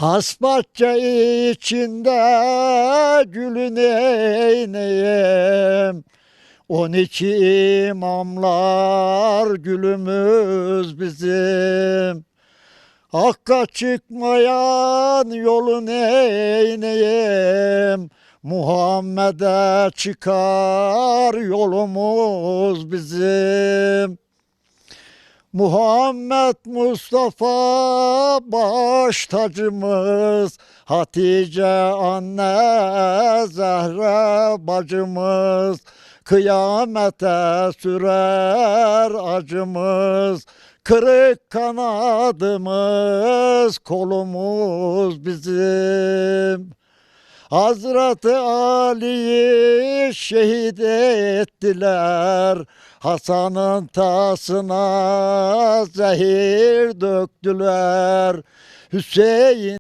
Hasbahçe içinde gülün eyneyim. 12 imamlar gülümüz bizim. Hakka çıkmayan yolun eyneyim. Muhammed'e çıkar yolumuz bizim. Muhammed Mustafa baş tacımız, Hatice anne Zehra bacımız, kıyamete sürer acımız, kırık kanadımız kolumuz bizim. Hazreti Ali'yi şehit ettiler. Hasan'ın tasına zehir döktüler. Hüseyin